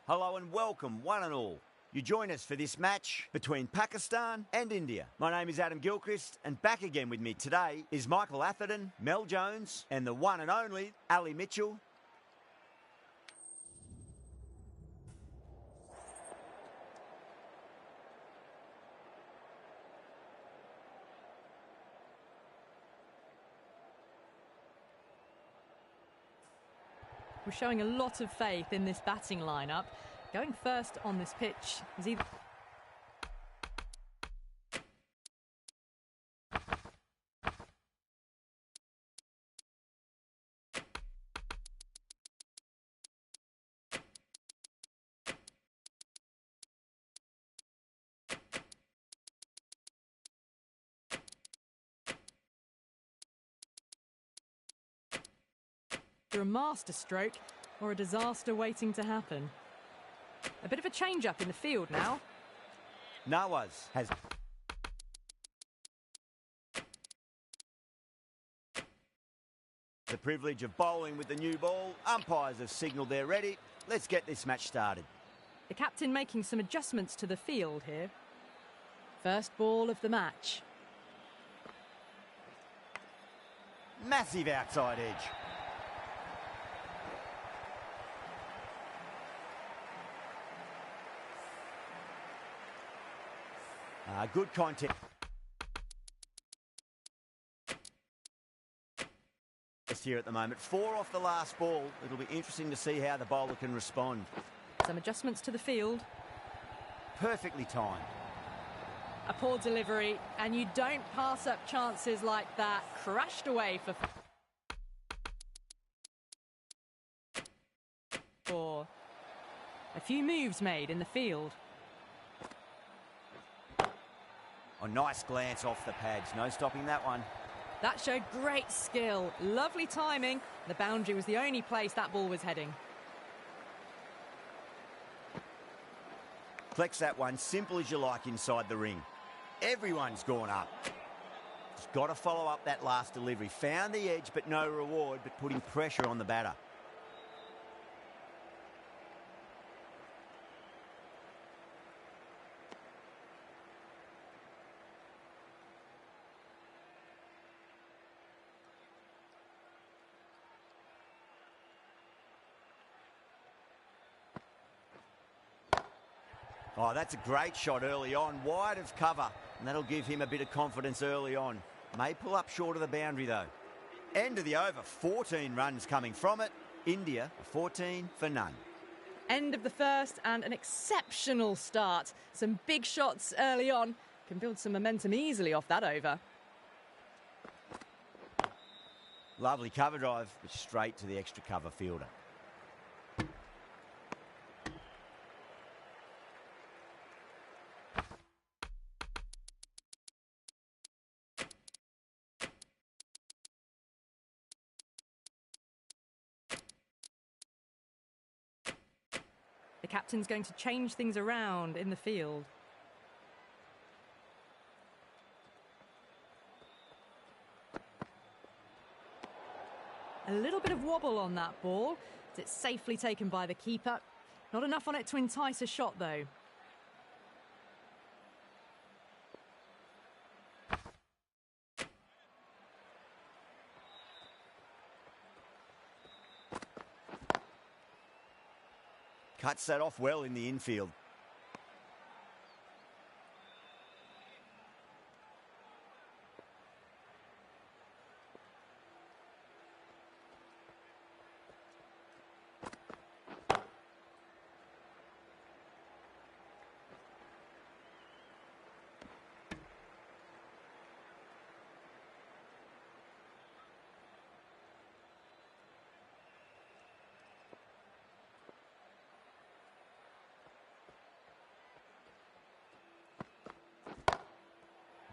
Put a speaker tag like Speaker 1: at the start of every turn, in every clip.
Speaker 1: Hello and welcome, one and all. You join us for this match between Pakistan and India. My name is Adam Gilchrist, and back again with me today is Michael Atherton, Mel Jones, and the one and only Ali Mitchell.
Speaker 2: We're showing a lot of faith in this batting lineup. Going first on this pitch is either... a masterstroke or a disaster waiting to happen. A bit of a change-up in the field now.
Speaker 1: Nawaz has... the privilege of bowling with the new ball. Umpires have signalled they're ready. Let's get this match started.
Speaker 2: The captain making some adjustments to the field here. First ball of the match.
Speaker 1: Massive outside edge. Good contact. Here at the moment. 4 off the last ball. It'll be interesting to see how the bowler can respond.
Speaker 2: Some adjustments to the field.
Speaker 1: Perfectly timed.
Speaker 2: A poor delivery, and you don't pass up chances like that. Crashed away for 4. A few moves made in the field.
Speaker 1: A nice glance off the pads. No stopping that one.
Speaker 2: That showed great skill. Lovely timing. The boundary was the only place that ball was heading.
Speaker 1: Flex that one, simple as you like inside the ring. Everyone's gone up. Just got to follow up that last delivery. Found the edge, but no reward, but putting pressure on the batter. Oh, that's a great shot early on, wide of cover, and that'll give him a bit of confidence early on. May pull up short of the boundary, though. End of the over, 14 runs coming from it. India, 14 for none.
Speaker 2: End of the first, and an exceptional start. Some big shots early on. Can build some momentum easily off that over.
Speaker 1: Lovely cover drive, but straight to the extra cover fielder.
Speaker 2: The captain's going to change things around in the field. A little bit of wobble on that ball. It's safely taken by the keeper. Not enough on it to entice a shot, though.
Speaker 1: Cuts that off well in the infield.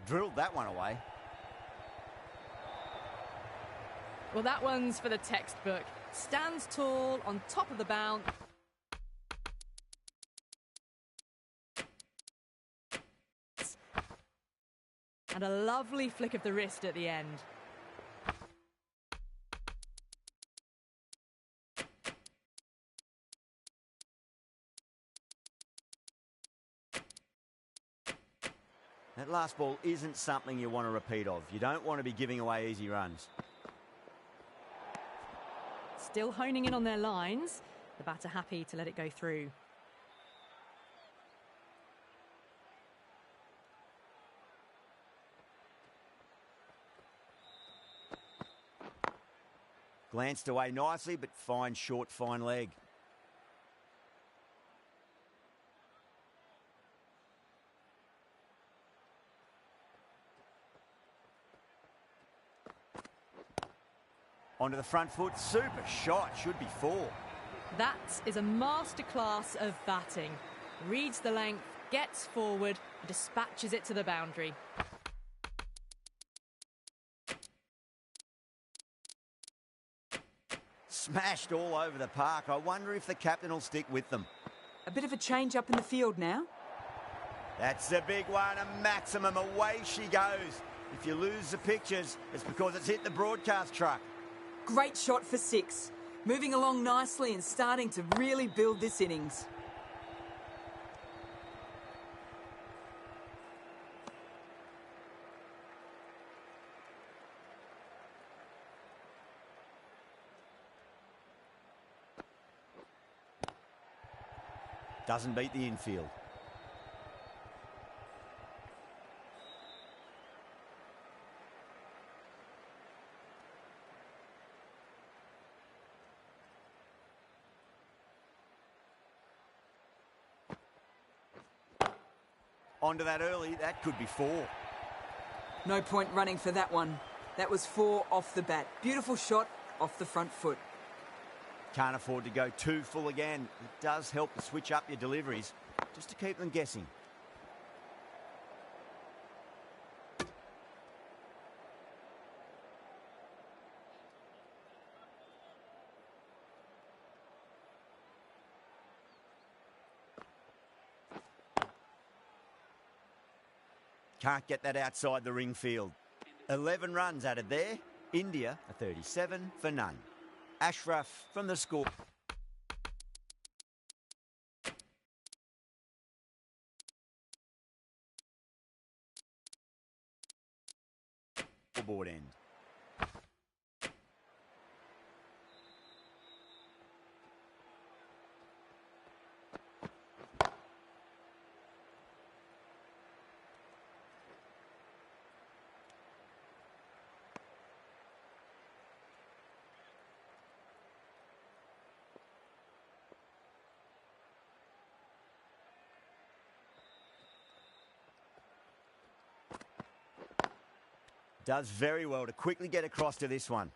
Speaker 1: Drilled that one away.
Speaker 2: Well, that one's for the textbook. Stands tall on top of the bound. And a lovely flick of the wrist at the end.
Speaker 1: That last ball isn't something you want to repeat of. You don't want to be giving away easy runs.
Speaker 2: Still honing in on their lines. The batter happy to let it go through.
Speaker 1: Glanced away nicely, but fine short, fine leg. Onto the front foot, super shot, should be 4.
Speaker 2: That is a masterclass of batting. Reads the length, gets forward, and dispatches it to the boundary.
Speaker 1: Smashed all over the park. I wonder if the captain will stick with them.
Speaker 3: A bit of a change up in the field now.
Speaker 1: That's a big one, a maximum. Away she goes. If you lose the pictures, it's because it's hit the broadcast truck.
Speaker 3: Great shot for 6. Moving along nicely and starting to really build this innings.
Speaker 1: Doesn't beat the infield. Onto that early, that could be 4.
Speaker 3: No point running for that one. That was 4 off the bat. Beautiful shot off the front foot.
Speaker 1: Can't afford to go too full again. It does help to switch up your deliveries, just to keep them guessing. Can't get that outside the ring field. 11 runs added there. India a 37 for none. Ashraf from the score. Board end. Does very well to quickly get across to this one.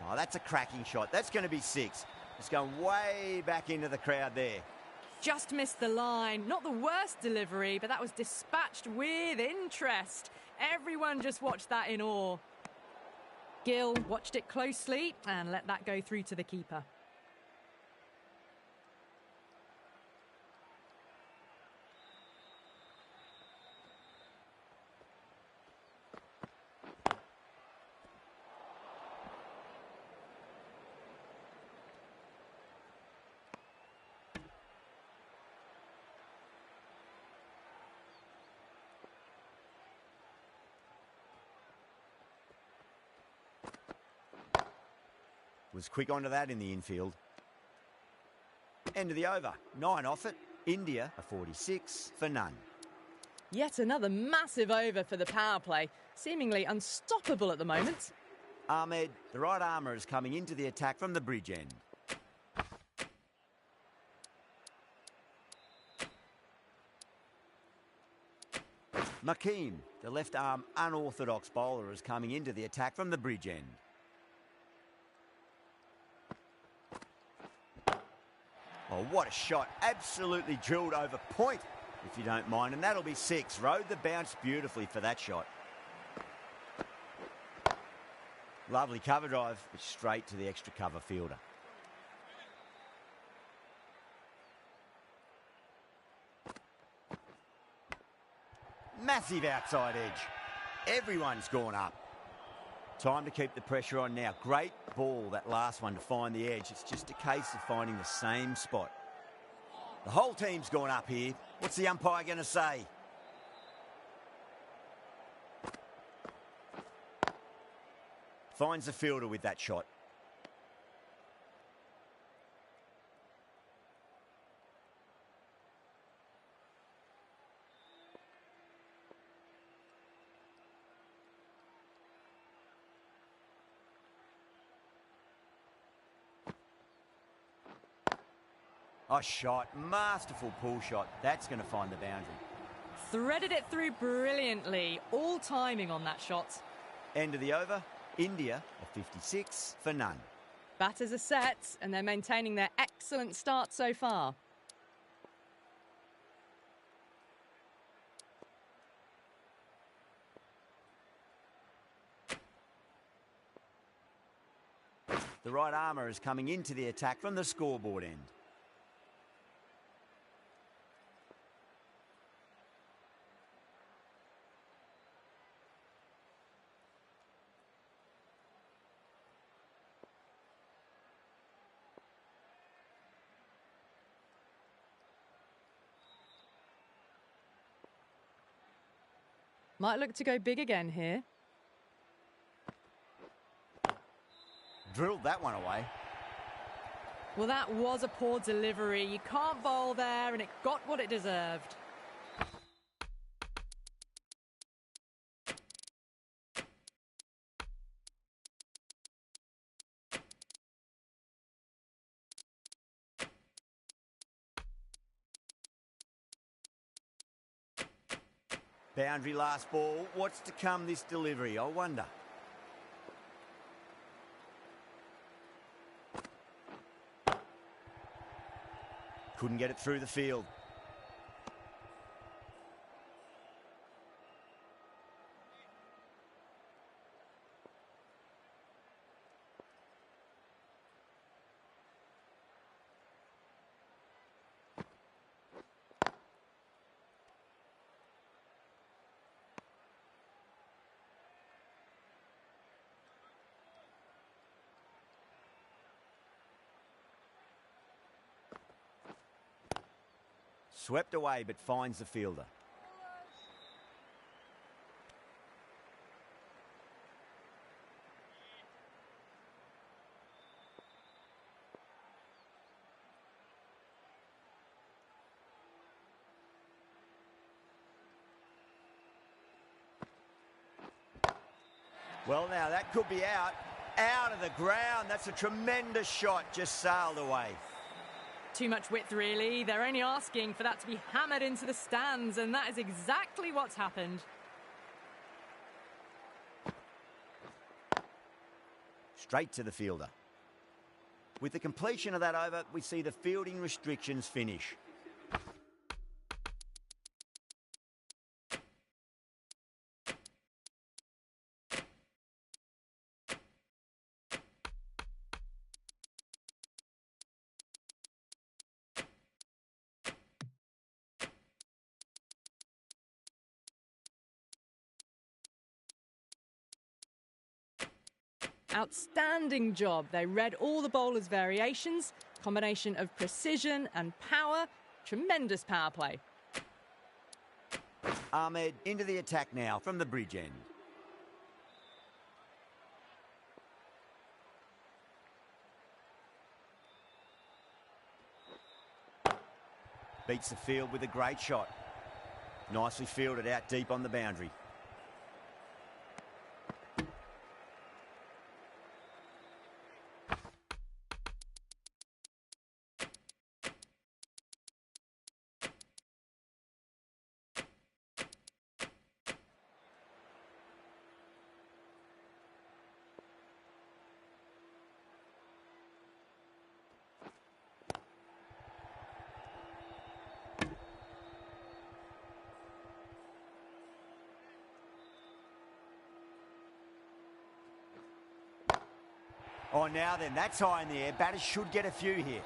Speaker 1: Oh, that's a cracking shot. That's going to be 6. It's going way back into the crowd there.
Speaker 2: Just missed the line. Not the worst delivery, but that was dispatched with interest. Everyone just watched that in awe. Gill watched it closely and let that go through to the keeper.
Speaker 1: Was quick onto that in the infield. End of the over. 9 off it. India a 46 for none.
Speaker 2: Yet another massive over for the power play. Seemingly unstoppable at the moment.
Speaker 1: Ahmed, the right armour, is coming into the attack from the bridge end. Makeem, the left arm unorthodox bowler, is coming into the attack from the bridge end. Oh, what a shot. Absolutely drilled over point. if you don't mind, and that'll be 6. Rode the bounce beautifully for that shot. Lovely cover drive, but straight to the extra cover fielder. Massive outside edge. Everyone's gone up. Time to keep the pressure on now. Great ball, that last one, to find the edge. It's just a case of finding the same spot. The whole team's gone up here. What's the umpire going to say? Finds the fielder with that shot. Oh, shot. Masterful pull shot. That's going to find the boundary.
Speaker 2: Threaded it through brilliantly. All timing on that shot.
Speaker 1: End of the over. India are 56 for none.
Speaker 2: Batters are set, and they're maintaining their excellent start so far.
Speaker 1: The right armour is coming into the attack from the scoreboard end.
Speaker 2: Might look to go big again here.
Speaker 1: Drilled that one away.
Speaker 2: Well, that was a poor delivery. You can't bowl there, and it got what it deserved.
Speaker 1: Boundary last ball. What's to come this delivery, I wonder? Couldn't get it through the field. Swept away, but finds the fielder. Well, now that could be out. Out of the ground. That's a tremendous shot. Just sailed away.
Speaker 2: Too much width, really. They're only asking for that to be hammered into the stands, and that is exactly what's happened.
Speaker 1: Straight to the fielder. With the completion of that over, we see the fielding restrictions finish.
Speaker 2: Outstanding job. They read all the bowler's variations, combination of precision and power. Tremendous power play.
Speaker 1: Ahmed into the attack now from the bridge end. Beats the field with a great shot. Nicely fielded out deep on the boundary. Oh, now then, that's high in the air. Batters should get a few here.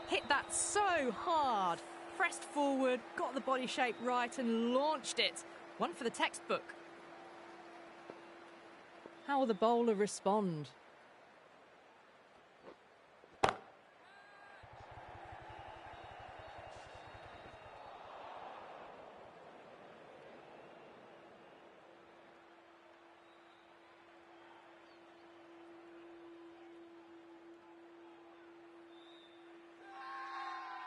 Speaker 2: Hit that so hard. Pressed forward, got the body shape right and launched it. One for the textbook. How will the bowler respond?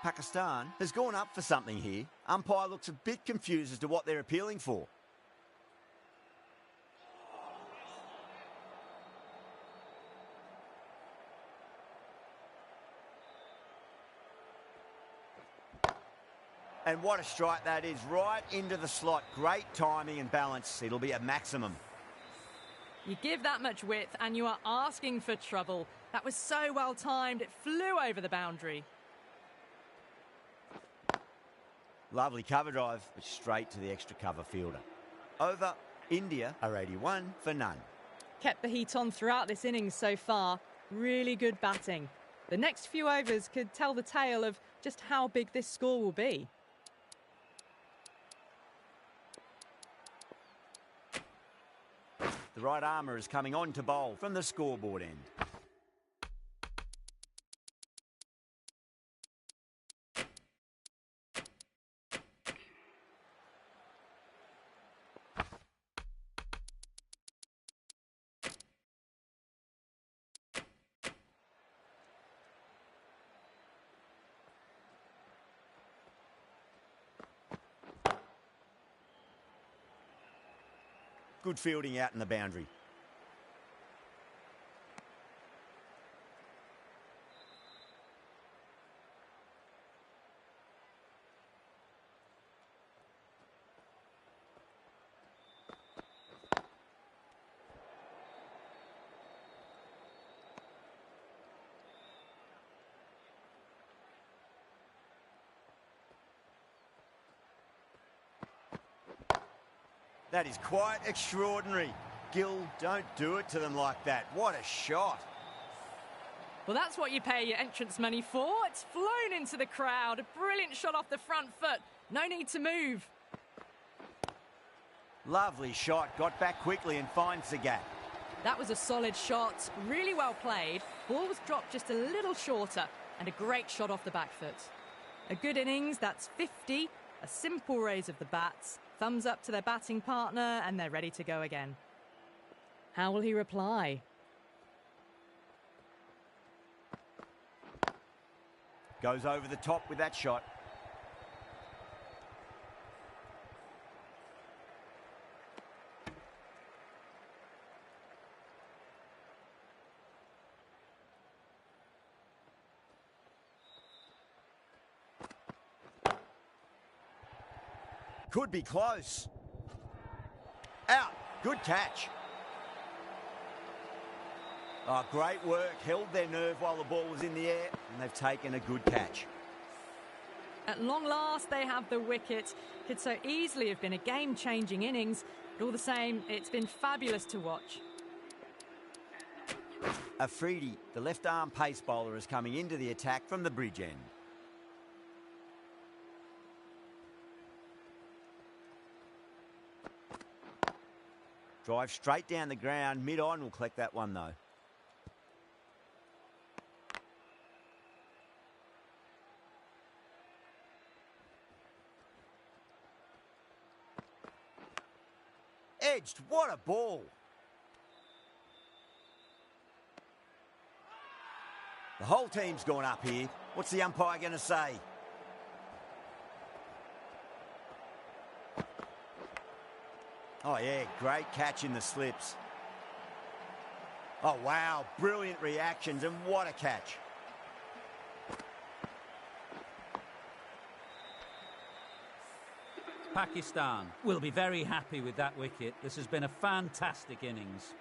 Speaker 1: Pakistan has gone up for something here. Umpire looks a bit confused as to what they're appealing for. And what a strike that is, right into the slot. Great timing and balance. It'll be a maximum.
Speaker 2: You give that much width and you are asking for trouble. That was so well timed, it flew over the boundary.
Speaker 1: Lovely cover drive, but straight to the extra cover fielder. Over, India are 81 for none.
Speaker 2: Kept the heat on throughout this innings so far. Really good batting. The next few overs could tell the tale of just how big this score will be.
Speaker 1: The right armour is coming on to bowl from the scoreboard end. Good fielding out in the boundary. That is quite extraordinary. Gill, don't do it to them like that. What a shot.
Speaker 2: Well, that's what you pay your entrance money for. It's flown into the crowd. A brilliant shot off the front foot. No need to move.
Speaker 1: Lovely shot. Got back quickly and finds the gap.
Speaker 2: That was a solid shot. Really well played. Ball was dropped just a little shorter. And a great shot off the back foot. A good innings. That's 50. A simple raise of the bats. Thumbs up to their batting partner, and they're ready to go again. How will he reply?
Speaker 1: Goes over the top with that shot. Could be close. Out. Good catch. Oh, great work. Held their nerve while the ball was in the air, and they've taken a good catch.
Speaker 2: At long last, they have the wicket. Could so easily have been a game-changing innings, but all the same, it's been fabulous to watch.
Speaker 1: Afridi, the left-arm pace bowler, is coming into the attack from the bridge end. Drive straight down the ground. Mid-on will collect that one, though. Edged. What a ball. The whole team's gone up here. What's the umpire going to say? Oh, yeah, great catch in the slips. Oh, wow, brilliant reactions, and what a catch.
Speaker 4: Pakistan will be very happy with that wicket. This has been a fantastic innings.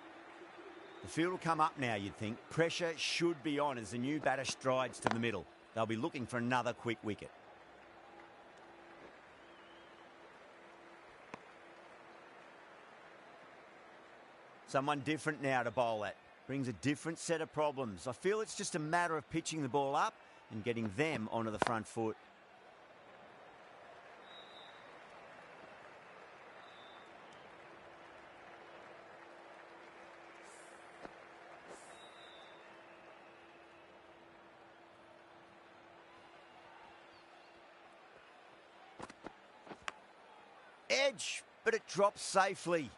Speaker 1: The field will come up now, you'd think. Pressure should be on as the new batter strides to the middle. They'll be looking for another quick wicket. Someone different now to bowl at. brings a different set of problems. I feel it's just a matter of pitching the ball up and getting them onto the front foot. Edge, but it drops safely.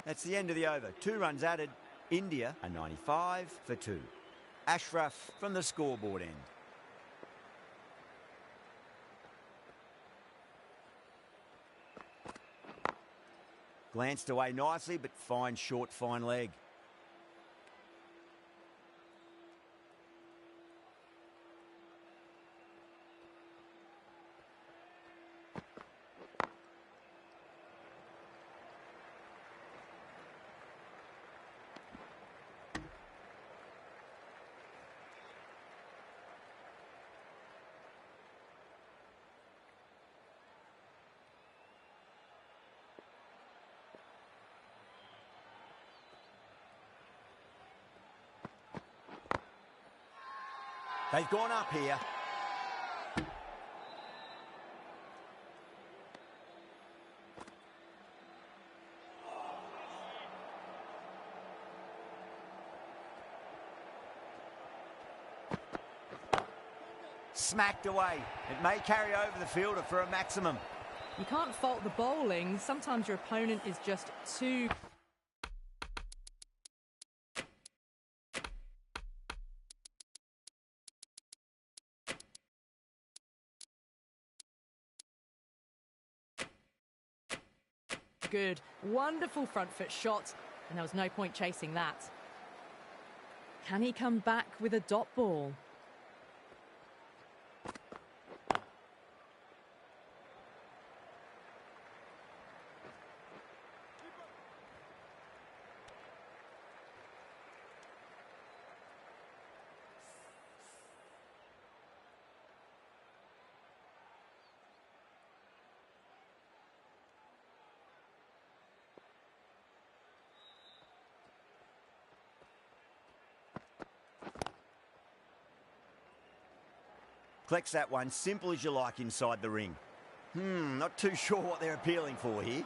Speaker 1: That's the end of the over. 2 runs added. India a 95 for 2. Ashraf from the scoreboard end. Glanced away nicely, but fine short, fine leg. They've gone up here. Smacked away. It may carry over the fielder for a maximum.
Speaker 2: You can't fault the bowling. Sometimes your opponent is just too... good. Wonderful front foot shot, and there was no point chasing that. Can he come back with a dot ball?
Speaker 1: Collects that one, simple as you like inside the ring. Not too sure what they're appealing for here.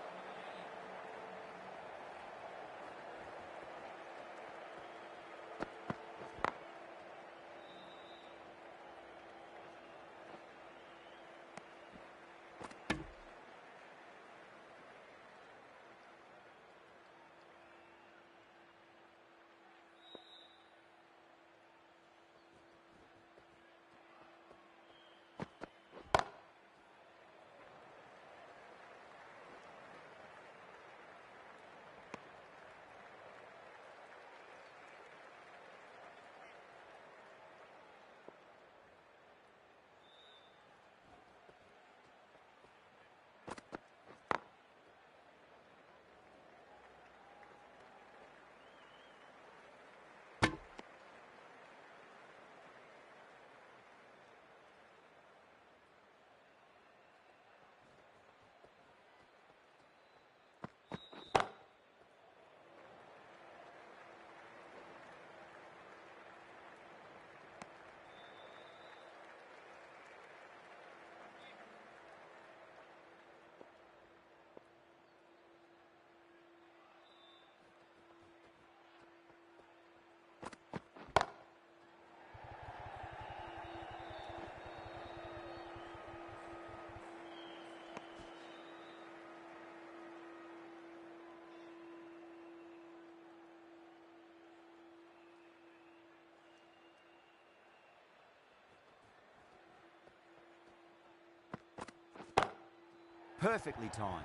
Speaker 1: Perfectly timed.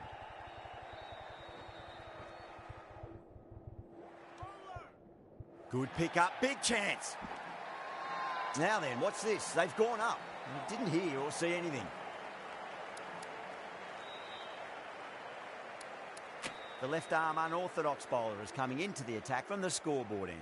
Speaker 1: Good pick up, big chance. Now then, what's this? They've gone up. I didn't hear or see anything. The left arm unorthodox bowler is coming into the attack from the scoreboard end.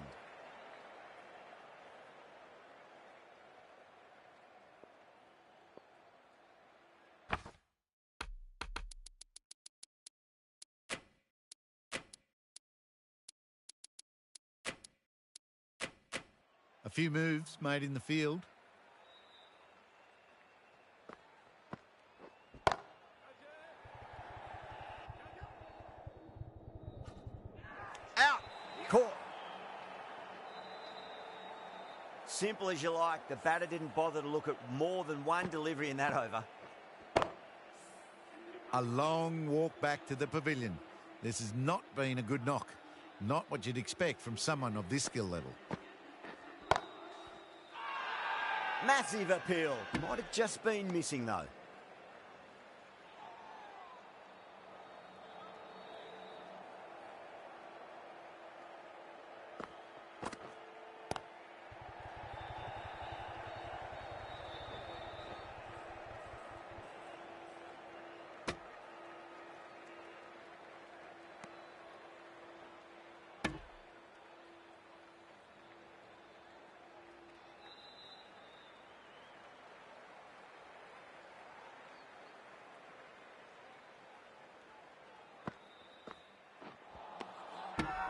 Speaker 5: A few moves made in the field.
Speaker 1: Out. Caught. Simple as you like. The batter didn't bother to look at more than one delivery in that over.
Speaker 5: A long walk back to the pavilion. This has not been a good knock. Not what you'd expect from someone of this skill level.
Speaker 1: Massive appeal. Might have just been missing though.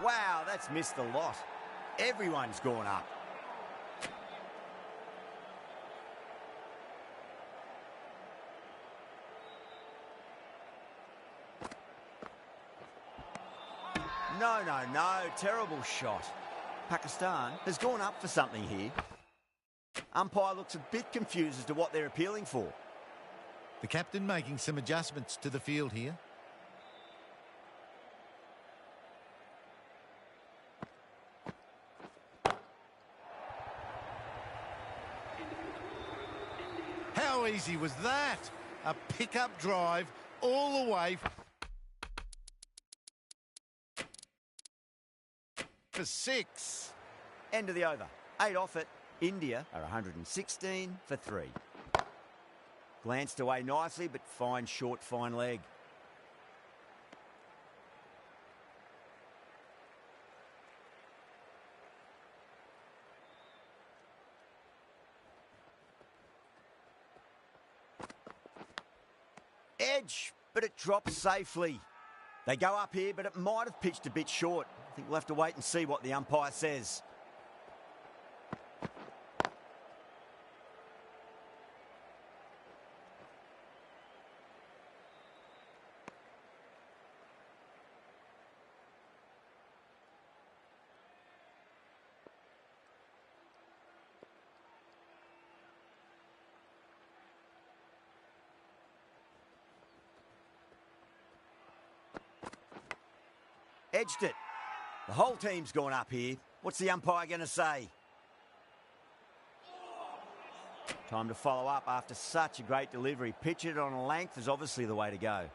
Speaker 1: Wow, that's missed a lot. Everyone's gone up. No, no, no. Terrible shot. Pakistan has gone up for something here. Umpire looks a bit confused as to what they're appealing for.
Speaker 5: The captain making some adjustments to the field here. How easy was that? A pickup drive all the way for 6.
Speaker 1: End of the over. 8 off it. India are 116 for 3. Glanced away nicely, but fine short, fine leg. Edge, but it drops safely. They go up here, but it might have pitched a bit short. I think we'll have to wait and see what the umpire says. Edged it. The whole team's gone up here. What's the umpire going to say? Time to follow up after such a great delivery. Pitch it on a length is obviously the way to go.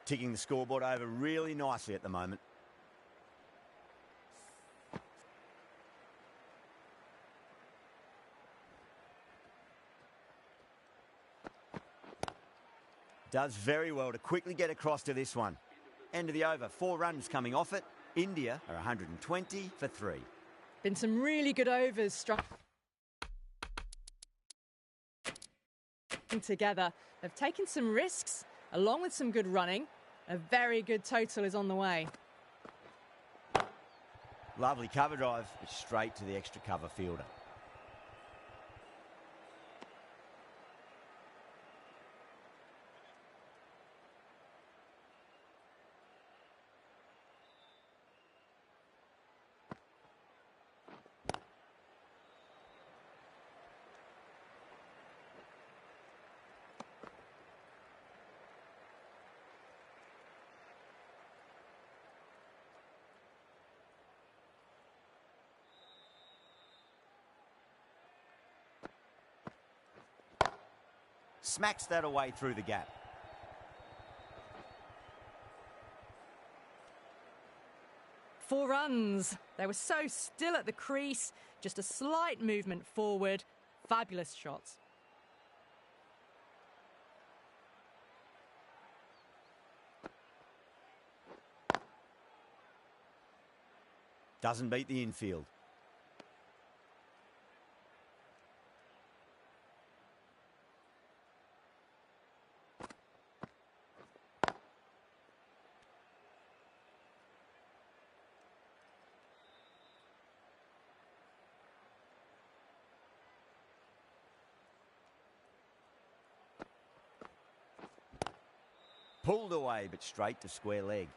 Speaker 1: Ticking the scoreboard over really nicely at the moment. Does very well to quickly get across to this one. End of the over. 4 runs coming off it. India are 120 for 3.
Speaker 2: Been some really good overs struck together. They've taken some risks along with some good running. A very good total is on the way.
Speaker 1: Lovely cover drive, but straight to the extra cover fielder. Smacks that away through the gap.
Speaker 2: Four runs. They were so still at the crease. Just a slight movement forward. Fabulous shots.
Speaker 1: Doesn't beat the infield. Pulled away, but straight to square leg.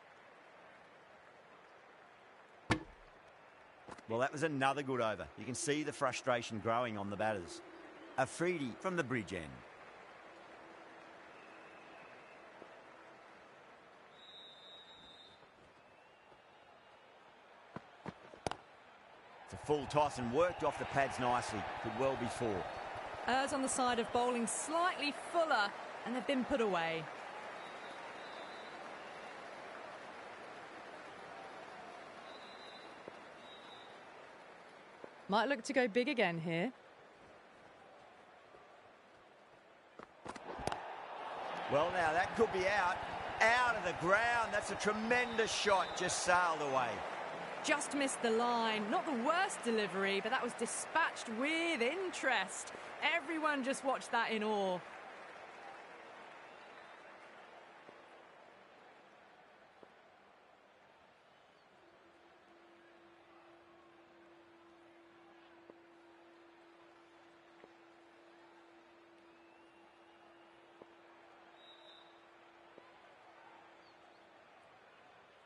Speaker 1: Well, that was another good over. You can see the frustration growing on the batters. Afridi from the bridge end. It's a full toss and worked off the pads nicely. Could well be four.
Speaker 2: Errs on the side of bowling slightly fuller, and they've been put away. Might look to go big again here.
Speaker 1: Well, now that could be out. Out of the ground. That's a tremendous shot. Just sailed away.
Speaker 2: Just missed the line. Not the worst delivery, but that was dispatched with interest. Everyone just watched that in awe.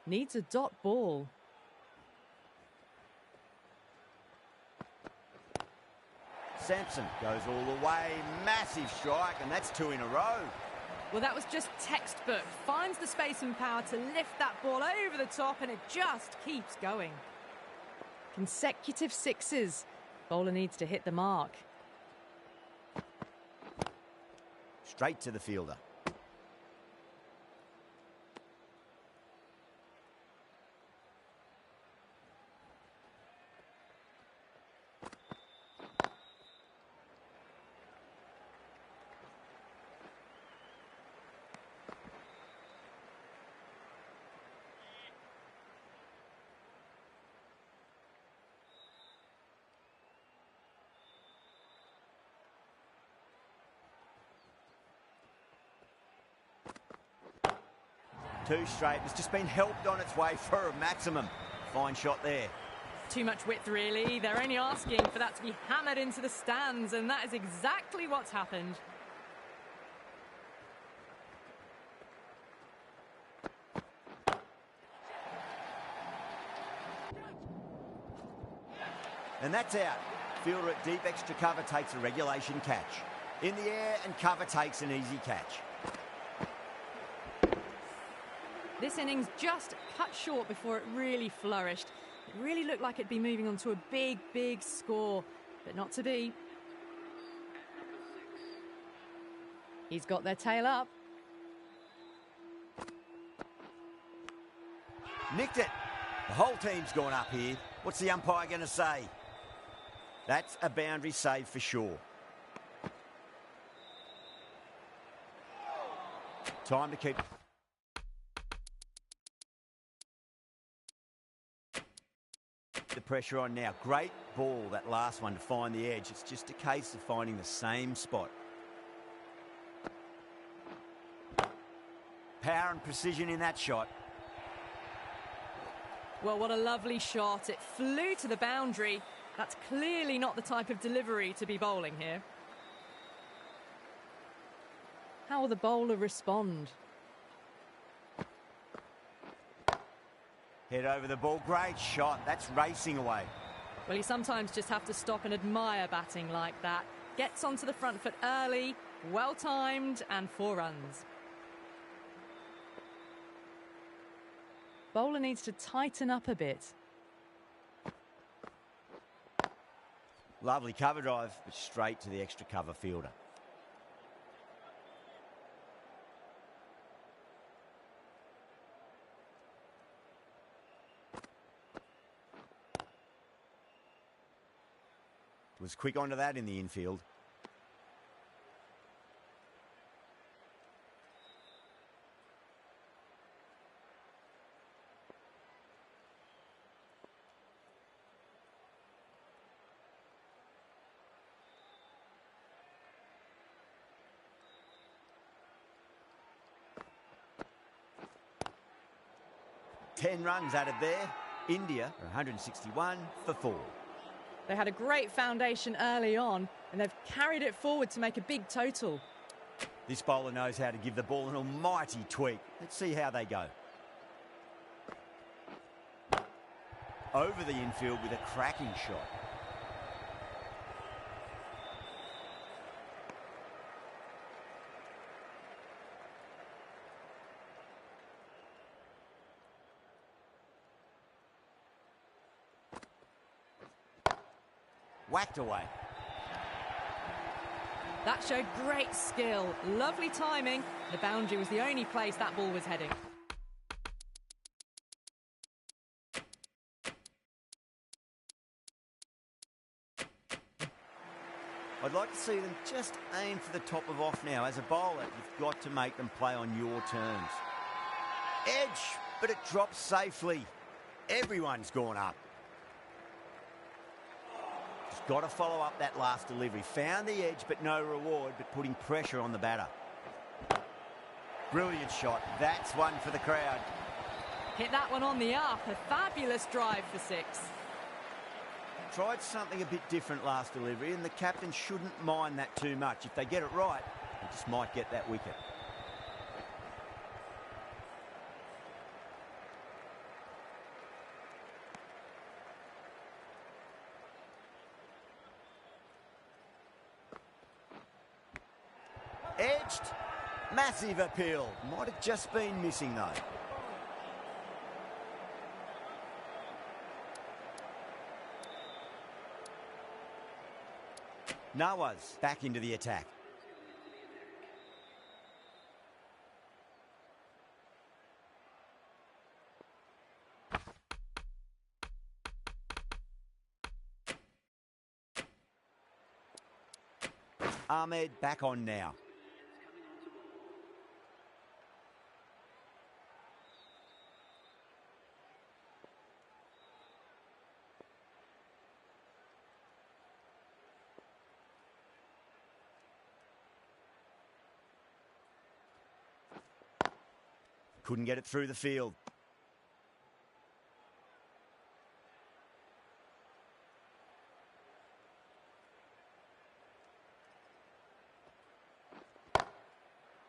Speaker 2: Needs a dot ball.
Speaker 1: Sampson goes all the way. Massive strike, and that's two in a row.
Speaker 2: Well, that was just textbook. Finds the space and power to lift that ball over the top, and it just keeps going. Consecutive sixes. Bowler needs to hit the mark.
Speaker 1: Straight to the fielder. Two straight. It's just been helped on its way for a maximum. Fine shot there.
Speaker 2: Too much width, really. They're only asking for that to be hammered into the stands, and that is exactly what's happened.
Speaker 1: And that's out. Fielder at deep extra cover takes a regulation catch. In the air, and cover takes an easy catch.
Speaker 2: This innings just cut short before it really flourished. It really looked like it'd be moving on to a big, big score, but not to be. He's got their tail up.
Speaker 1: Nicked it. The whole team's gone up here. What's the umpire going to say? That's a boundary save for sure. Time to keep the pressure on now. Great ball, that last one, to find the edge. It's just a case of finding the same spot. Power and precision in that shot.
Speaker 2: Well, what a lovely shot. It flew to the boundary. That's clearly not the type of delivery to be bowling here. How will the bowler respond?
Speaker 1: Head over the ball. Great shot. That's racing away.
Speaker 2: Well, you sometimes just have to stop and admire batting like that. Gets onto the front foot early, well-timed, and 4 runs. Bowler needs to tighten up a bit.
Speaker 1: Lovely cover drive, but straight to the extra cover fielder. Was quick onto that in the infield. Ten runs added there. India are 161 for 4.
Speaker 2: They had a great foundation early on, and they've carried it forward to make a big total.
Speaker 1: This bowler knows how to give the ball an almighty tweak. Let's see how they go. Over the infield with a cracking shot. Whacked away.
Speaker 2: That showed great skill. Lovely timing. The boundary was the only place that ball was heading.
Speaker 1: I'd like to see them just aim for the top of off now. As a bowler, you've got to make them play on your terms. Edge, but it drops safely. Everyone's gone up. Just got to follow up that last delivery. Found the edge, but no reward, but putting pressure on the batter. Brilliant shot. That's one for the crowd.
Speaker 2: Hit that one on the up. A fabulous drive for 6.
Speaker 1: Tried something a bit different last delivery, and the captain shouldn't mind that too much. If they get it right, they just might get that wicket. Edged. Massive appeal. Might have just been missing, though. Nawaz back into the attack. Ahmed back on now. Couldn't get it through the field.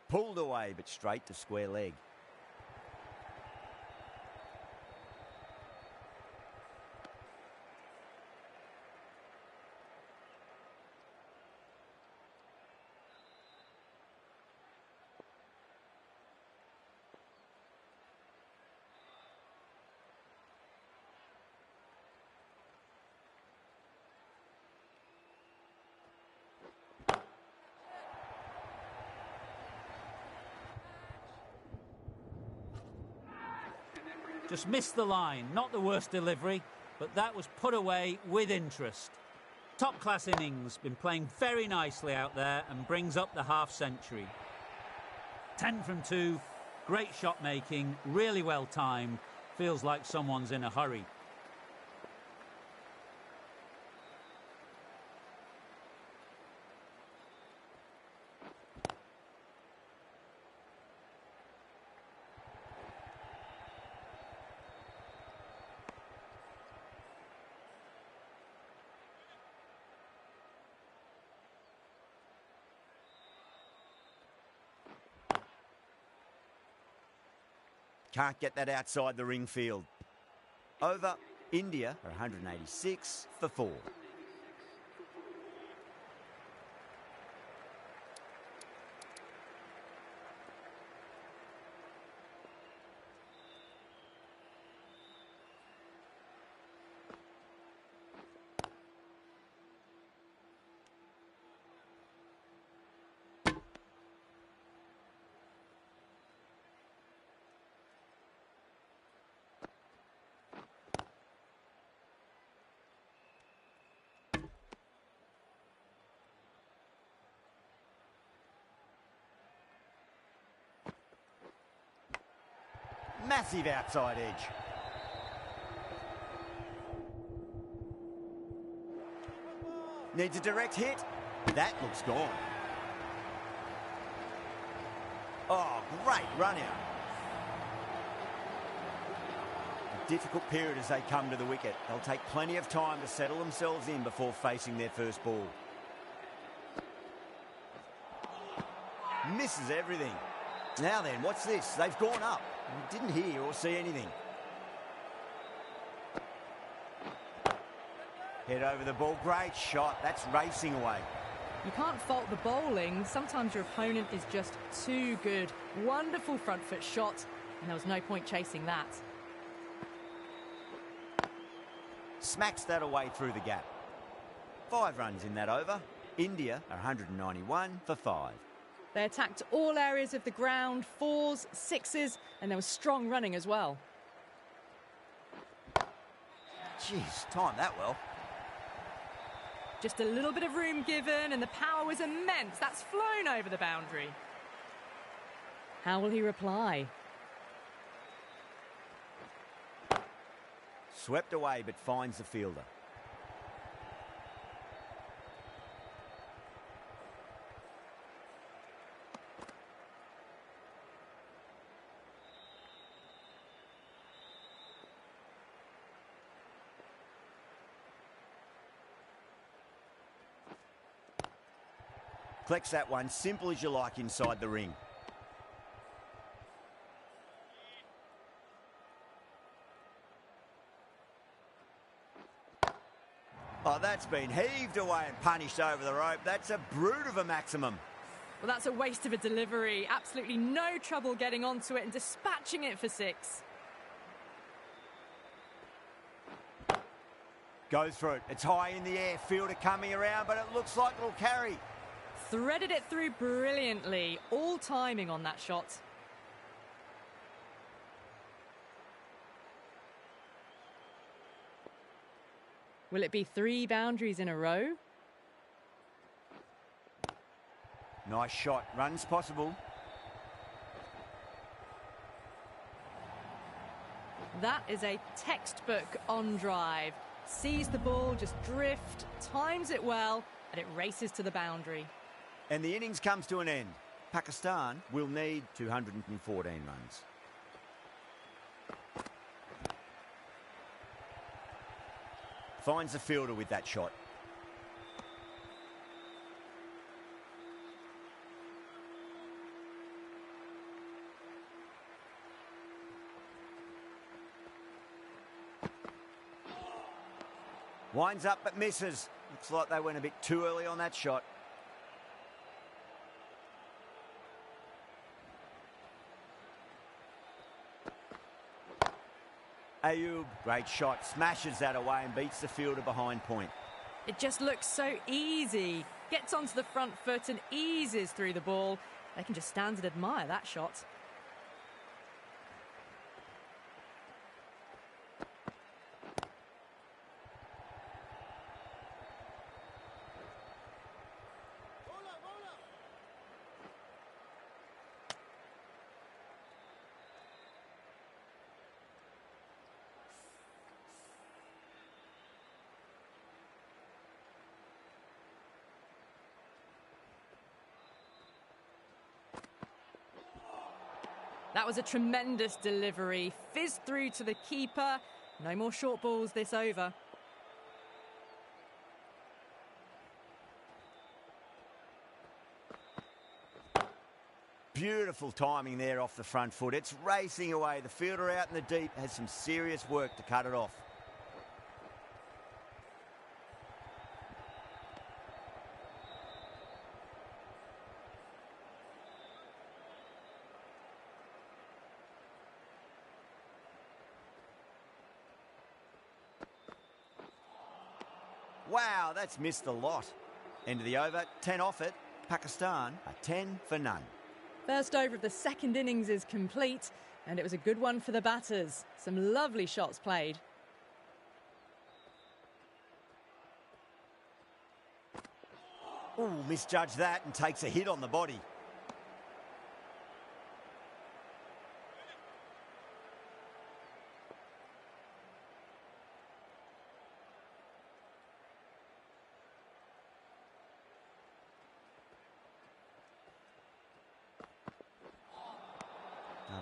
Speaker 1: Pulled away, but straight to square leg.
Speaker 4: Just missed the line. Not the worst delivery, but that was put away with interest. Top-class innings. Been playing very nicely out there and brings up the half-century. 10 from 2. Great shot-making. Really well timed. Feels like someone's in a hurry.
Speaker 1: Can't get that outside the ring field. Over. India are 186 for 4. Massive outside edge. Needs a direct hit. That looks gone. Oh, great run out. A difficult period as they come to the wicket. They'll take plenty of time to settle themselves in before facing their first ball. Misses everything. Now then, what's this? They've gone up. Didn't hear or see anything. Head over the ball. Great shot. That's racing away.
Speaker 2: You can't fault the bowling. Sometimes your opponent is just too good. Wonderful front foot shot, and there was no point chasing that.
Speaker 1: Smacks that away through the gap. 5 runs in that over. India are 191 for 5.
Speaker 2: They attacked all areas of the ground, 4s, 6s, and there was strong running as well.
Speaker 1: Jeez, timed that well.
Speaker 2: Just a little bit of room given, and the power was immense. That's flown over the boundary. How will he reply?
Speaker 1: Swept away, but finds the fielder. Collects that one, simple as you like, inside the ring. Oh, that's been heaved away and punished over the rope. That's a brute of a maximum.
Speaker 2: Well, that's a waste of a delivery. Absolutely no trouble getting onto it and dispatching it for 6.
Speaker 1: Goes for it. It's high in the air. Fielder coming around, but it looks like it'll carry.
Speaker 2: Threaded it through brilliantly. All timing on that shot. Will it be 3 boundaries in a row?
Speaker 1: Nice shot. Runs possible.
Speaker 2: That is a textbook on drive. Sees the ball just drift, times it well, and it races to the boundary.
Speaker 1: And the innings comes to an end. Pakistan will need 214 runs. Finds the fielder with that shot. Winds up but misses. Looks like they went a bit too early on that shot. Ayub, great shot, smashes that away and beats the fielder behind point.
Speaker 2: It just looks so easy. Gets onto the front foot and eases through the ball. They can just stand and admire that shot. That was a tremendous delivery. Fizzed through to the keeper. No more short balls this over.
Speaker 1: Beautiful timing there off the front foot. It's racing away. The fielder out in the deep has some serious work to cut it off. Wow, that's missed a lot. End of the over, 10 off it. Pakistan are 10 for none.
Speaker 2: First over of the second innings is complete, and it was a good one for the batters. Some lovely shots played.
Speaker 1: Ooh, misjudged that and takes a hit on the body.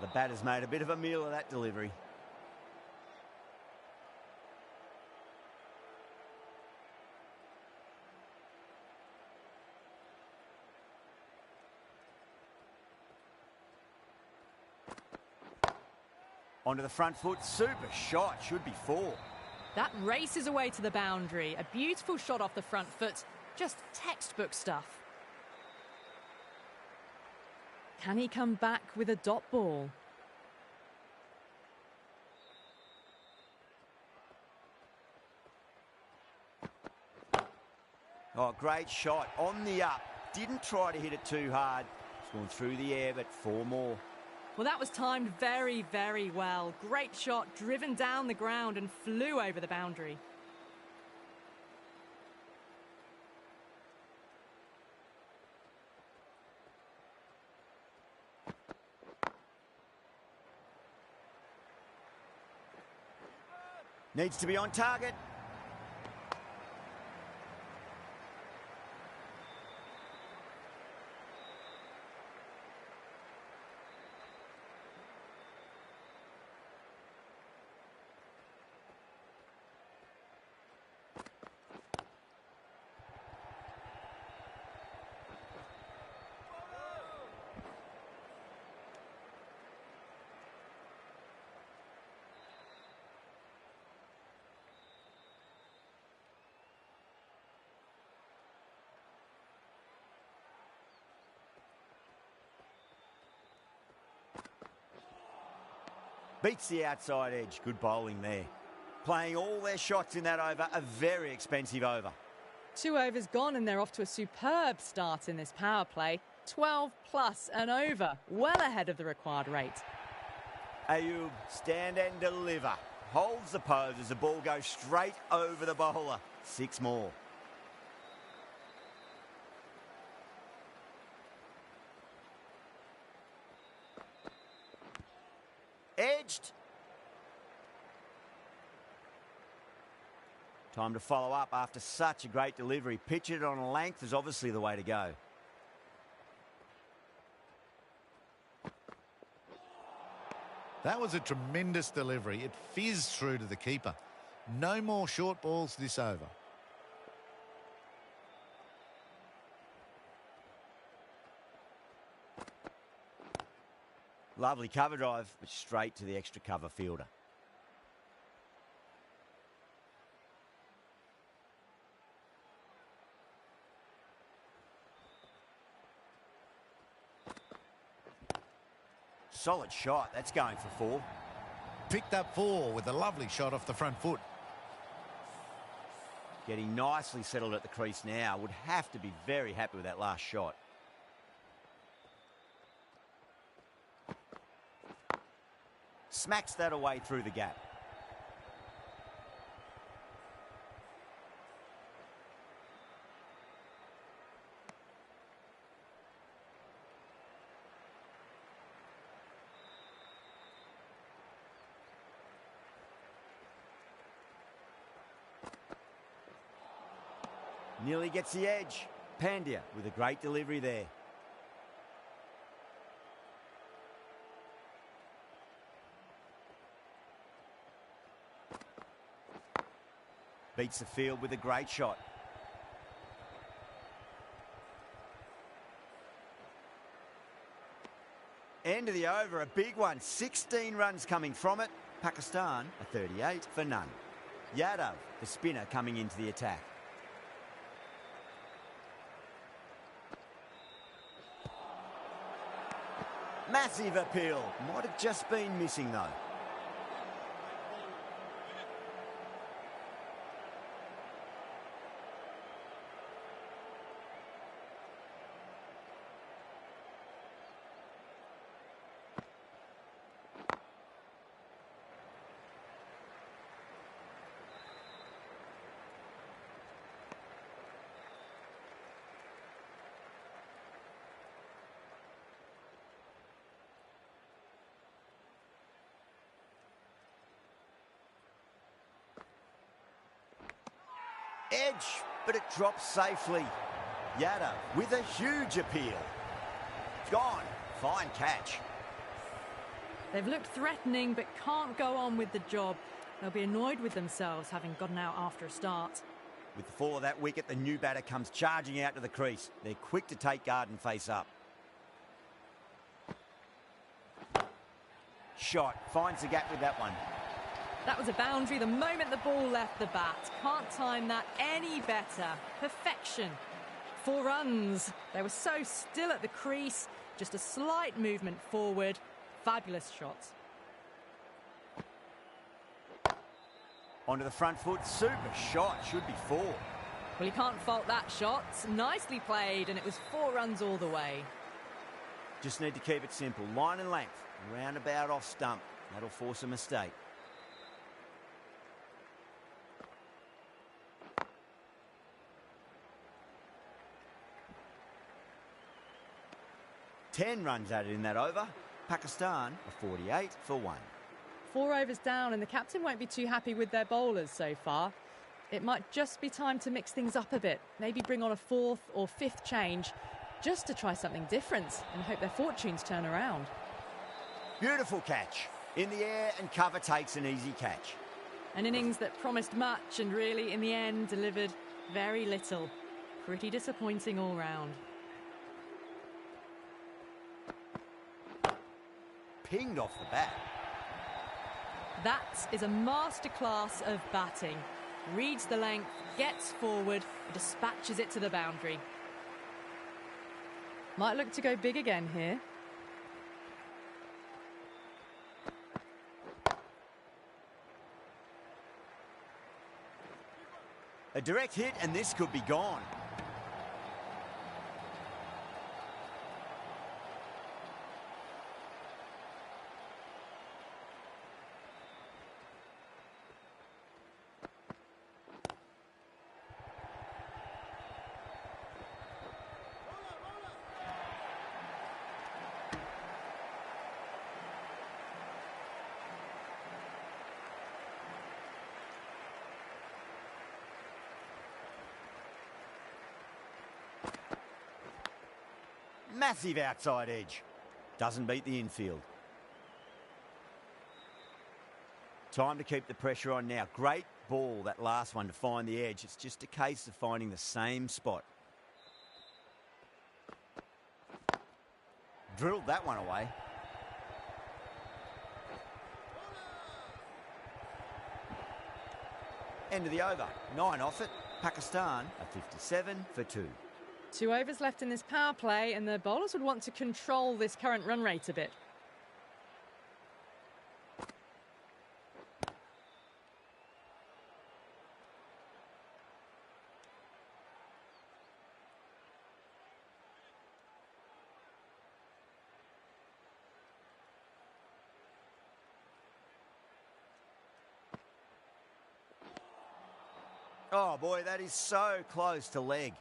Speaker 1: The batter's made a bit of a meal of that delivery. Onto the front foot. Super shot. Should be 4.
Speaker 2: That races away to the boundary. A beautiful shot off the front foot. Just textbook stuff. Can he come back with a dot ball?
Speaker 1: Oh, great shot. On the up. Didn't try to hit it too hard. It's gone through the air, but 4 more.
Speaker 2: Well, that was timed very, very well. Great shot, driven down the ground and flew over the boundary.
Speaker 1: Needs to be on target. Beats the outside edge. Good bowling there. Playing all their shots in that over. A very expensive over.
Speaker 2: 2 overs gone and they're off to a superb start in this power play. 12 plus and over. Well ahead of the required rate.
Speaker 1: Ayub, stand and deliver. Holds the pose as the ball goes straight over the bowler. 6 more. Edged. Time to follow up after such a great delivery. Pitch it on a length is obviously the way to go.
Speaker 5: That was a tremendous delivery. It fizzed through to the keeper. No more short balls this over.
Speaker 1: Lovely cover drive, but straight to the extra cover fielder. Solid shot. That's going for 4.
Speaker 5: Picked up 4 with a lovely shot off the front foot.
Speaker 1: Getting nicely settled at the crease now. Would have to be very happy with that last shot. Smacks that away through the gap. Nearly gets the edge. Pandya with a great delivery there. Beats the field with a great shot. End of the over, a big one. 16 runs coming from it. Pakistan, a 38 for none. Yadav, the spinner, coming into the attack. Massive appeal. Might have just been missing though. Edge, but it drops safely. Yadav with a huge appeal. Gone. Fine catch.
Speaker 2: They've looked threatening but can't go on with the job. They'll be annoyed with themselves having gotten out after a start.
Speaker 1: With the fall of that wicket, the new batter comes charging out to the crease. They're quick to take guard and face up. shot. Finds the gap with that one.
Speaker 2: That was a boundary the moment the ball left the bat. Can't time that any better. Perfection. 4 runs. They were so still at the crease. Just a slight movement forward. Fabulous shots.
Speaker 1: Onto the front foot. Super shot. Should be 4.
Speaker 2: Well, you can't fault that shot. Nicely played, and it was 4 runs all the way.
Speaker 1: Just need to keep it simple. Line and length. Roundabout off stump. That'll force a mistake. Ten runs added in that over. Pakistan are 48 for 1.
Speaker 2: 4 overs down, and the captain won't be too happy with their bowlers so far. It might just be time to mix things up a bit. Maybe bring on a 4th or 5th change just to try something different and hope their fortunes turn around.
Speaker 1: Beautiful catch. In the air, and cover takes an easy catch.
Speaker 2: An innings that promised much and really, in the end, delivered very little. Pretty disappointing all round.
Speaker 1: Pinged off the bat.
Speaker 2: That is a masterclass of batting. Reads the length, gets forward, dispatches it to the boundary. Might look to go big again here.
Speaker 1: A direct hit, and this could be gone. Massive outside edge. Doesn't beat the infield. Time to keep the pressure on now. Great ball, that last one, to find the edge. It's just a case of finding the same spot. Drilled that one away. End of the over. 9 off it. Pakistan are 57 for 2.
Speaker 2: 2 overs left in this power play, and the bowlers would want to control this current run rate a bit.
Speaker 1: Oh boy, that is so close to leg.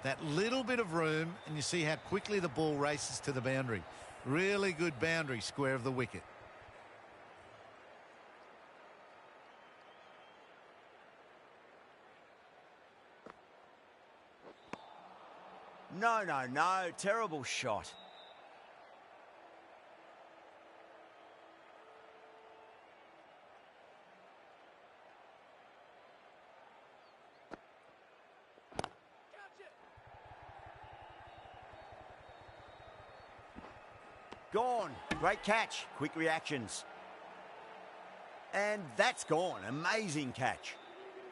Speaker 5: That little bit of room, and you see how quickly the ball races to the boundary. Really good boundary square of the wicket.
Speaker 1: No, no, no. Terrible shot. Gone. Great catch. Quick reactions. And that's gone. Amazing catch.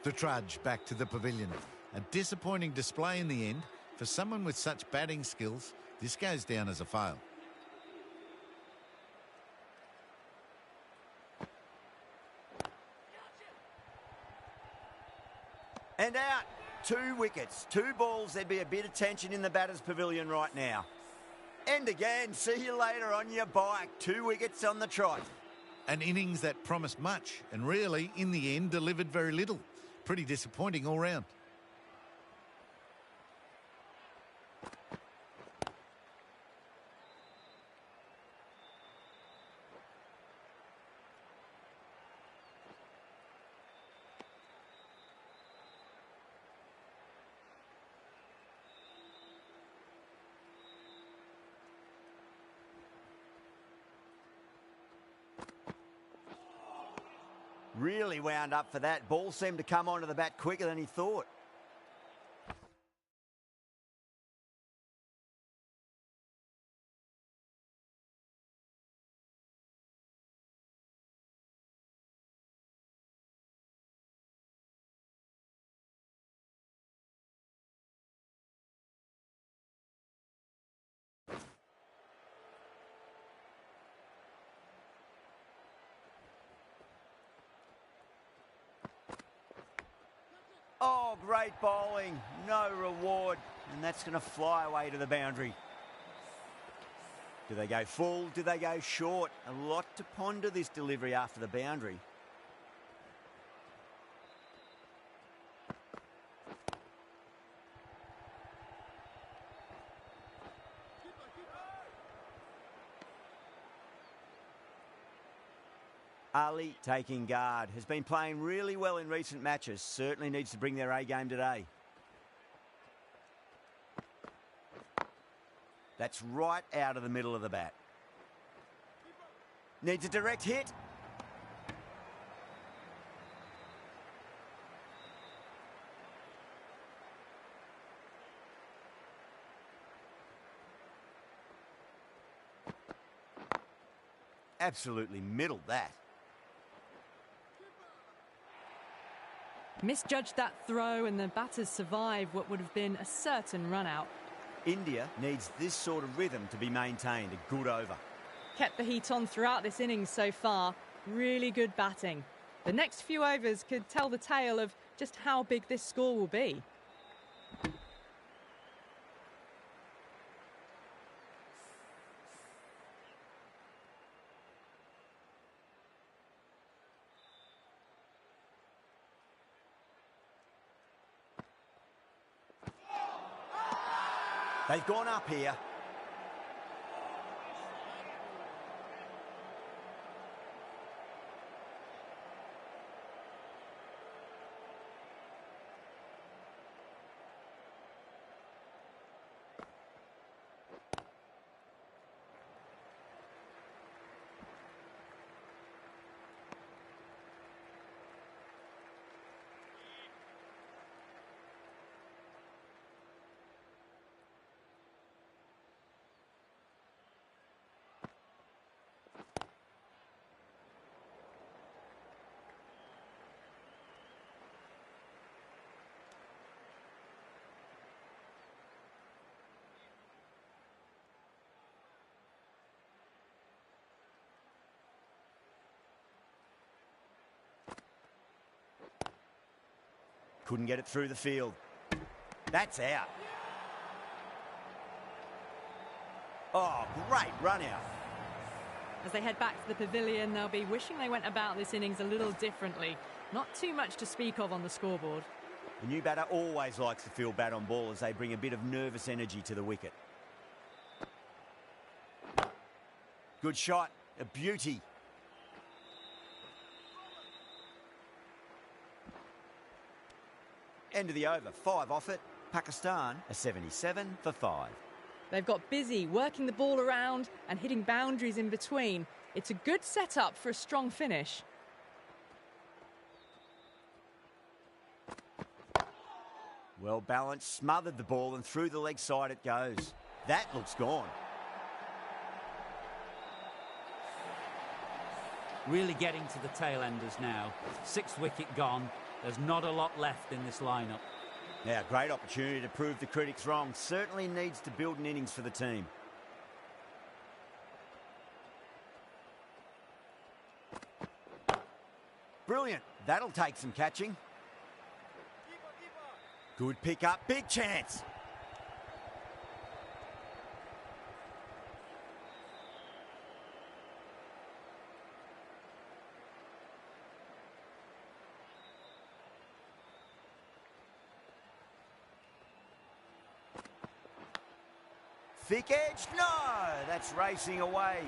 Speaker 5: The trudge back to the pavilion. A disappointing display in the end. For someone with such batting skills, this goes down as a fail.
Speaker 1: And out. 2 wickets. 2 balls. There'd be a bit of tension in the batter's pavilion right now. And again, see you later on your bike. 2 wickets on the trot.
Speaker 5: An innings that promised much and really, in the end, delivered very little. Pretty disappointing all round.
Speaker 1: Really wound up for that. Ball seemed to come onto the bat quicker than he thought. Oh, great bowling. No reward. And that's going to fly away to the boundary. Do they go full? Do they go short? A lot to ponder this delivery after the boundary. Ali taking guard. Has been playing really well in recent matches. Certainly needs to bring their A game today. That's right out of the middle of the bat. Needs a direct hit. Absolutely middled that.
Speaker 2: Misjudged that throw and the batters survive what would have been a certain run-out.
Speaker 1: India needs this sort of rhythm to be maintained. A good over.
Speaker 2: Kept the heat on throughout this innings so far. Really good batting. The next few overs could tell the tale of just how big this score will be.
Speaker 1: They've gone up here. Couldn't get it through the field. That's out. Oh, great run out.
Speaker 2: As they head back to the pavilion, they'll be wishing they went about this innings a little differently. Not too much to speak of on the scoreboard.
Speaker 1: The new batter always likes to feel bat on ball as they bring a bit of nervous energy to the wicket. Good shot. A beauty. End of the over. 5 off it. Pakistan a 77 for 5.
Speaker 2: They've got busy working the ball around and hitting boundaries in between. It's a good setup for a strong finish.
Speaker 1: Well balanced, smothered the ball and through the leg side it goes. That looks gone.
Speaker 4: Really getting to the tail enders now. 6th wicket gone. There's not a lot left in this lineup.
Speaker 1: Now, great opportunity to prove the critics wrong. Certainly needs to build an innings for the team. Brilliant. That'll take some catching. Good pick up. Big chance. Thick edge, no, that's racing away.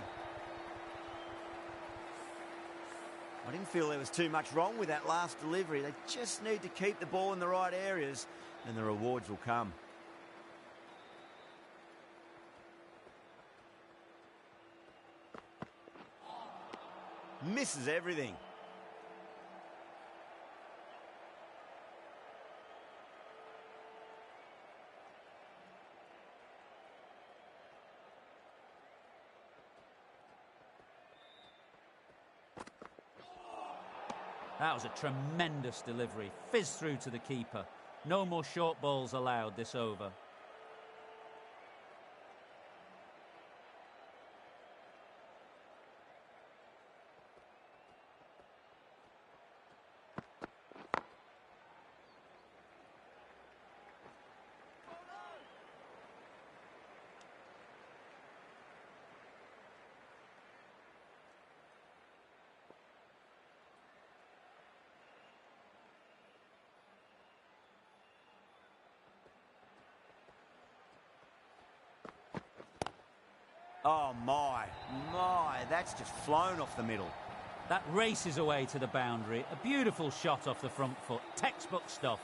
Speaker 1: I didn't feel there was too much wrong with that last delivery. They just need to keep the ball in the right areas and the rewards will come. Misses everything.
Speaker 4: That was a tremendous delivery. Fizzed through to the keeper. No more short balls allowed this over.
Speaker 1: Oh, my, that's just flown off the middle.
Speaker 4: That races away to the boundary. A beautiful shot off the front foot. Textbook stuff.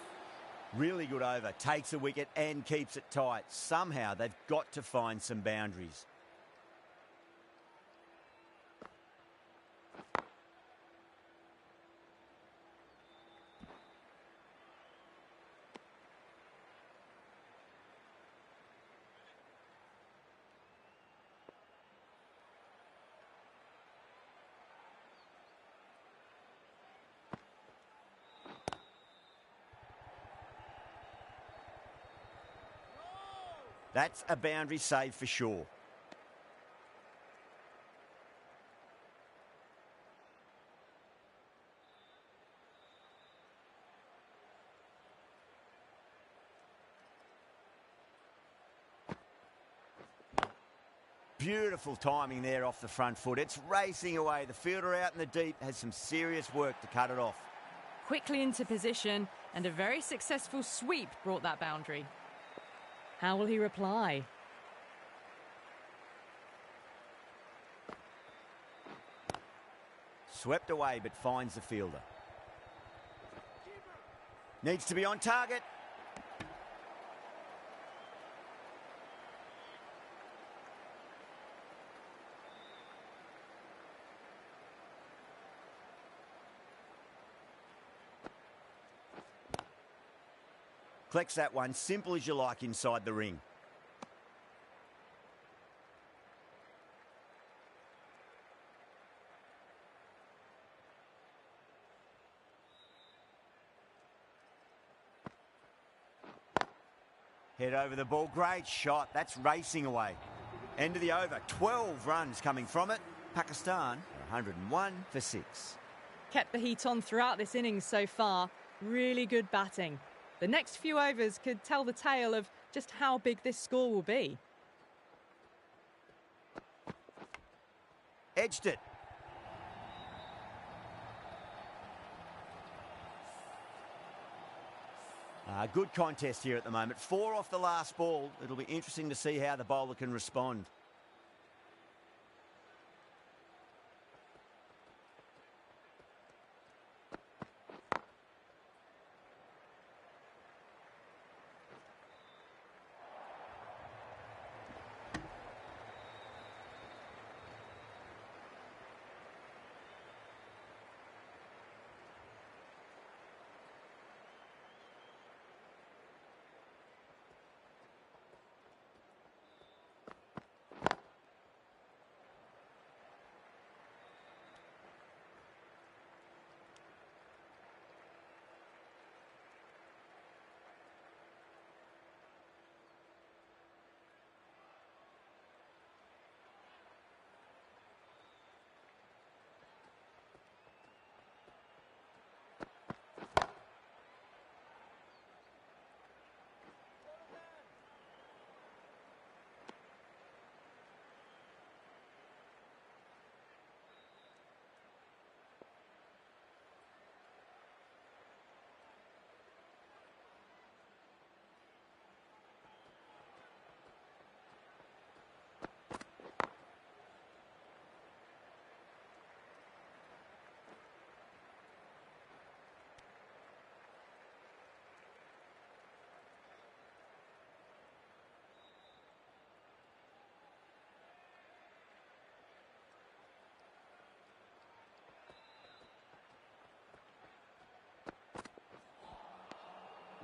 Speaker 1: Really good over, takes a wicket and keeps it tight. Somehow they've got to find some boundaries. That's a boundary save for sure. Beautiful timing there off the front foot. It's racing away. The fielder out in the deep has some serious work to cut it off.
Speaker 2: Quickly into position, and a very successful sweep brought that boundary. How will he reply?
Speaker 1: Swept away but finds the fielder. Needs to be on target. Collects that one, simple as you like inside the ring. Head over the ball, great shot, that's racing away. End of the over, 12 runs coming from it. Pakistan, 101 for 6.
Speaker 2: Kept the heat on throughout this innings so far. Really good batting. The next few overs could tell the tale of just how big this score will be.
Speaker 1: Edged it. Good contest here at the moment. 4 off the last ball. It'll be interesting to see how the bowler can respond.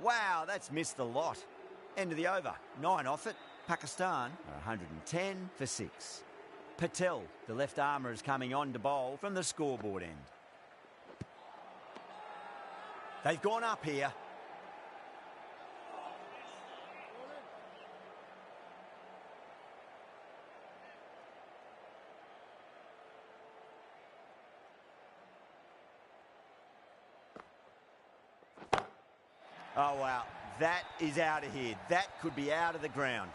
Speaker 1: Wow, that's missed the lot. End of the over. 9 off it. Pakistan are 110 for 6. Patel, the left armour, is coming on to bowl from the scoreboard end. They've gone up here. Oh, wow. That is out of here. That could be out of the ground.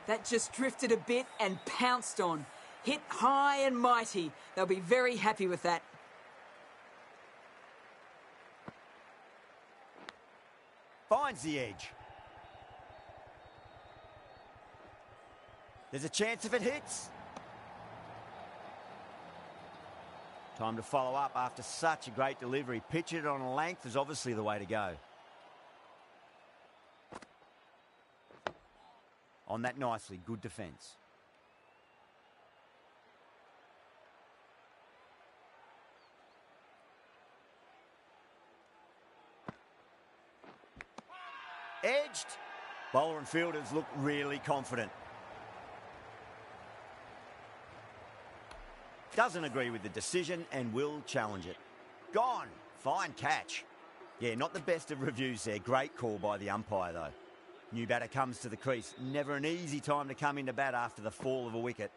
Speaker 3: That just drifted a bit and pounced on. Hit high and mighty. They'll be very happy with that.
Speaker 1: Finds the edge. There's a chance if it hits. Time to follow up after such a great delivery. Pitch it on a length is obviously the way to go. On that nicely, good defence. Edged. Bowler and fielders look really confident. Doesn't agree with the decision and will challenge it. Gone. Fine catch. Yeah, not the best of reviews there. Great call by the umpire, though. New batter comes to the crease. Never an easy time to come into bat after the fall of a wicket.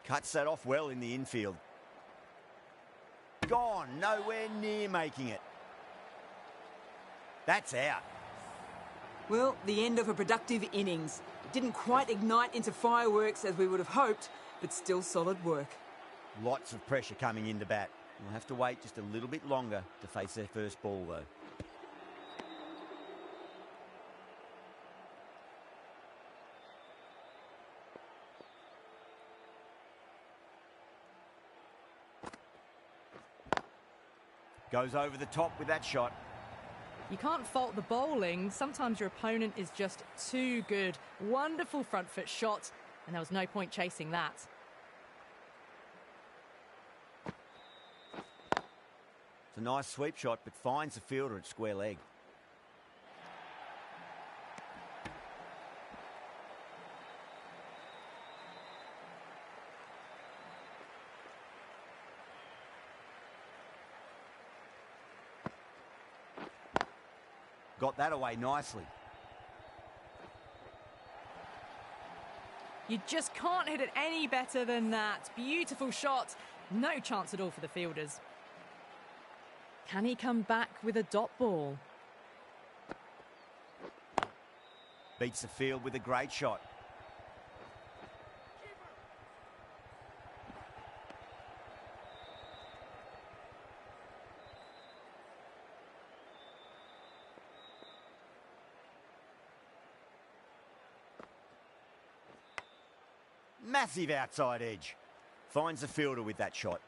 Speaker 1: Cuts that off well in the infield. Gone. Nowhere near making it. That's out.
Speaker 3: Well, the end of a productive innings. It didn't quite ignite into fireworks as we would have hoped, but still solid work.
Speaker 1: Lots of pressure coming into bat. We'll have to wait just a little bit longer to face their first ball, though. Goes over the top with that shot.
Speaker 2: You can't fault the bowling. Sometimes your opponent is just too good. Wonderful front foot shot, and there was no point chasing that.
Speaker 1: It's a nice sweep shot, but finds the fielder at square leg. Got that away nicely.
Speaker 2: You just can't hit it any better than that. Beautiful shot. No chance at all for the fielders. Can he come back with a dot ball?
Speaker 1: Beats the field with a great shot. Massive outside edge. Finds the fielder with that shot.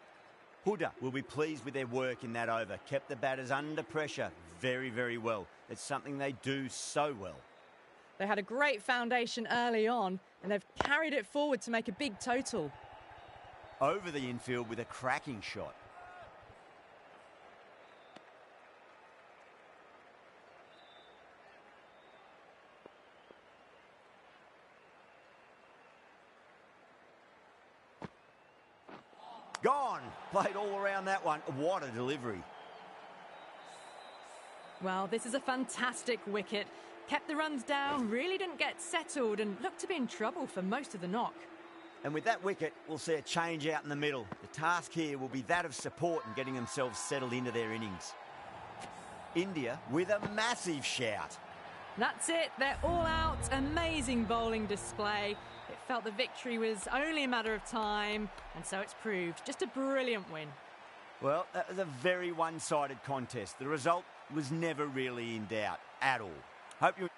Speaker 1: Huda will be pleased with their work in that over. Kept the batters under pressure very, very well. It's something they do so well.
Speaker 2: They had a great foundation early on, and they've carried it forward to make a big total.
Speaker 1: Over the infield with a cracking shot. Gone. Played all around that one. What a delivery.
Speaker 2: Well, this is a fantastic wicket. Kept the runs down, really didn't get settled, and looked to be in trouble for most of the knock.
Speaker 1: And with that wicket, we'll see a change out in the middle. The task here will be that of support and getting themselves settled into their innings. India with a massive shout.
Speaker 2: That's it, they're all out. Amazing bowling display. It felt the victory was only a matter of time, and so it's proved. Just a brilliant win.
Speaker 1: Well, that was a very one-sided contest. The result was never really in doubt at all. Hope you...